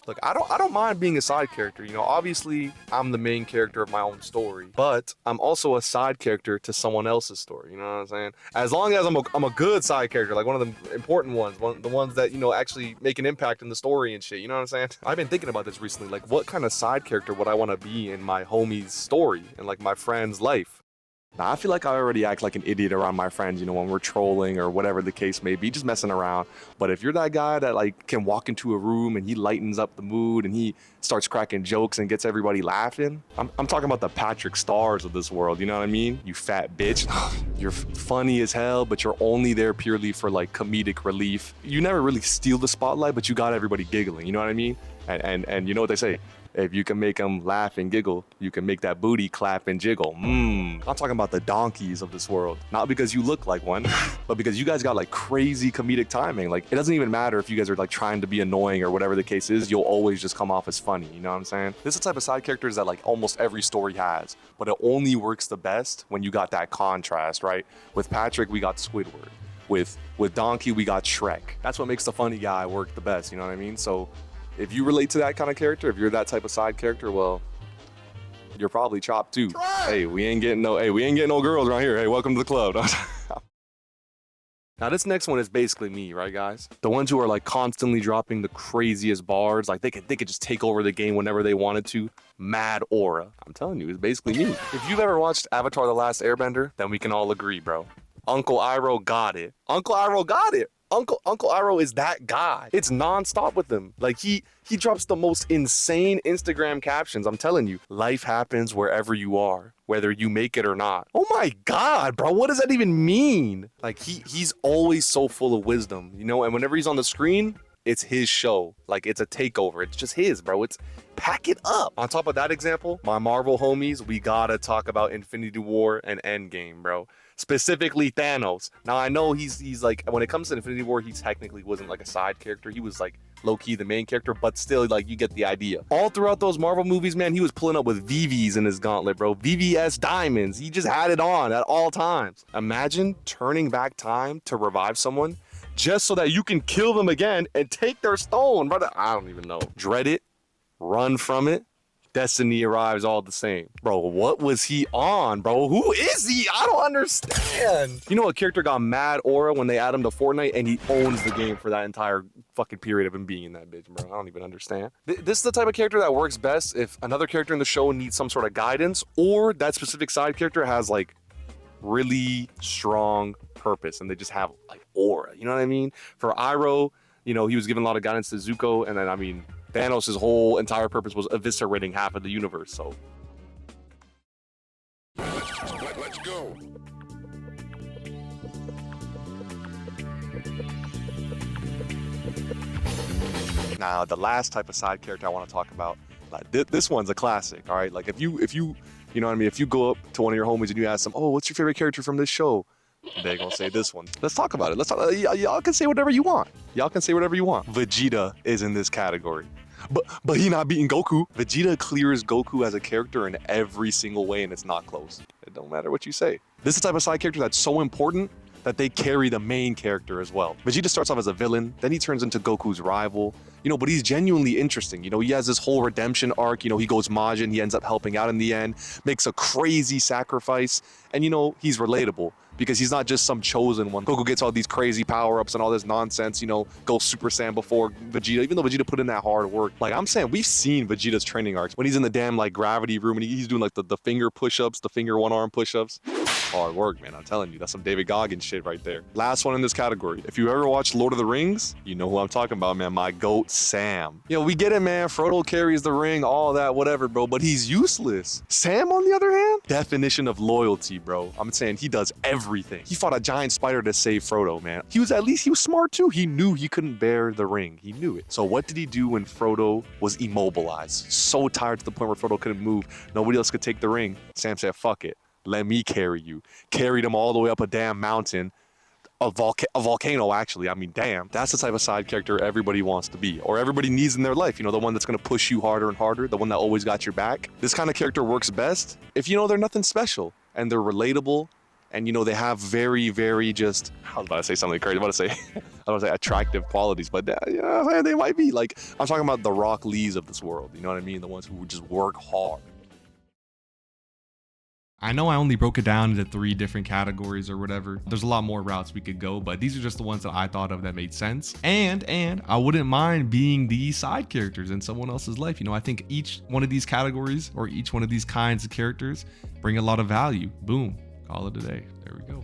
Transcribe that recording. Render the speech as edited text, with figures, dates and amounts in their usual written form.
Look, I don't mind being a side character. You know, obviously I'm the main character of my own story, but I'm also a side character to someone else's story. You know what I'm saying? As long as I'm a good side character, like one of the important ones, the ones that, you know, actually make an impact in the story and shit. You know what I'm saying? I've been thinking about this recently. Like, what kind of side character would I want to be in my homie's story and like my friend's life? Now, I feel like I already act like an idiot around my friends, you know, when we're trolling or whatever the case may be, just messing around. But if you're that guy that like can walk into a room and he lightens up the mood and he starts cracking jokes and gets everybody laughing, I'm talking about the Patrick Stars of this world, you know what I mean? You fat bitch. You're funny as hell, but you're only there purely for like comedic relief. You never really steal the spotlight, but you got everybody giggling, you know what I mean? And you know what they say? If you can make them laugh and giggle, you can make that booty clap and jiggle. I'm talking about the donkeys of this world. Not because you look like one, but because you guys got like crazy comedic timing. Like, it doesn't even matter if you guys are like trying to be annoying or whatever the case is, you'll always just come off as funny, you know what I'm saying? This is the type of side characters that like almost every story has, but it only works the best when you got that contrast, right? With Patrick, we got Squidward. With Donkey, we got Shrek. That's what makes the funny guy work the best, you know what I mean? So if you relate to that kind of character, if you're that type of side character, well, you're probably chopped too. Hey, we ain't getting no girls around here. Hey, welcome to the club. Now this next one is basically me, right guys? The ones who are like constantly dropping the craziest bars, like they could just take over the game whenever they wanted to. Mad aura. I'm telling you, it's basically me. If you've ever watched Avatar: The Last Airbender, then we can all agree, bro. Uncle Iroh got it. Uncle Iroh got it. Uncle Iroh is that guy. It's non-stop with him. Like he drops the most insane Instagram captions. I'm telling you, life happens wherever you are, whether you make it or not. Oh my God, bro, what does that even mean? Like he's always so full of wisdom, you know, and whenever he's on the screen, it's his show. Like it's a takeover. It's just his, bro. It's pack it up. On top of that example, my Marvel homies, we gotta talk about Infinity War and Endgame, bro. Specifically Thanos. Now I know he's like, when it comes to Infinity War, he technically wasn't like a side character. He was like low-key the main character, but still, like, you get the idea. All throughout those Marvel movies, man, he was pulling up with VVs in his gauntlet, bro. VVS diamonds. He just had it on at all times. Imagine turning back time to revive someone just so that you can kill them again and take their stone, brother. I don't even know. Dread it, run from it, destiny arrives all the same. Bro, what was he on, bro? Who is he? I don't understand. You know, a character got mad aura when they add him to Fortnite and he owns the game for that entire fucking period of him being in that bitch, bro. I don't even understand. This is the type of character that works best if another character in the show needs some sort of guidance, or that specific side character has like really strong purpose and they just have like aura, you know what I mean? For Iroh, you know, he was giving a lot of guidance to Zuko, and then I mean Thanos' whole entire purpose was eviscerating half of the universe, so Let's go. now the last type of side character I want to talk about, like this one's a classic. All right, like if you you know what I mean, if you go up to one of your homies and you ask them, oh, what's your favorite character from this show, they're gonna say this one. Let's talk about it. Let's talk. Y'all can say whatever you want. Y'all can say whatever you want. Vegeta is in this category. But he not beating Goku. Vegeta clears Goku as a character in every single way, and it's not close. It don't matter what you say. This is the type of side character that's so important that they carry the main character as well. Vegeta starts off as a villain, then he turns into Goku's rival, you know, but he's genuinely interesting. You know, he has this whole redemption arc, you know, he goes Majin, he ends up helping out in the end, makes a crazy sacrifice, and you know, he's relatable because he's not just some chosen one. Goku gets all these crazy power-ups and all this nonsense, you know, goes Super Saiyan before Vegeta, even though Vegeta put in that hard work. Like, I'm saying, we've seen Vegeta's training arcs when he's in the damn, like, gravity room and he's doing, like, the finger push-ups, the finger one-arm push-ups. Hard work, man, I'm telling you. That's some David Goggins shit right there. Last one in this category. If you ever watched Lord of the Rings, you know who I'm talking about, man. My goat, Sam. Yo, we get it, man. Frodo carries the ring, all that, whatever, bro, but he's useless. Sam, on the other hand, definition of loyalty, bro. I'm saying he does everything. He fought a giant spider to save Frodo, man. He was smart too. He knew he couldn't bear the ring. He knew it. So what did he do when Frodo was immobilized? So tired to the point where Frodo couldn't move. Nobody else could take the ring. Sam said, fuck it. Let me carry you. Carried him all the way up a damn mountain. A volcano, actually. I mean, damn. That's the type of side character everybody wants to be, or everybody needs in their life. You know, the one that's going to push you harder and harder, the one that always got your back. This kind of character works best if you know they're nothing special and they're relatable and you know, they have very, very just, I was about to say something crazy. I was about to say, I was about to say attractive qualities, but you know, they might be like, I'm talking about the Rock Lees of this world. You know what I mean? The ones who just work hard. I know I only broke it down into 3 different categories or whatever. There's a lot more routes we could go, but these are just the ones that I thought of that made sense. And I wouldn't mind being the side characters in someone else's life. You know, I think each one of these categories or each one of these kinds of characters bring a lot of value. Boom, call it a day. There we go.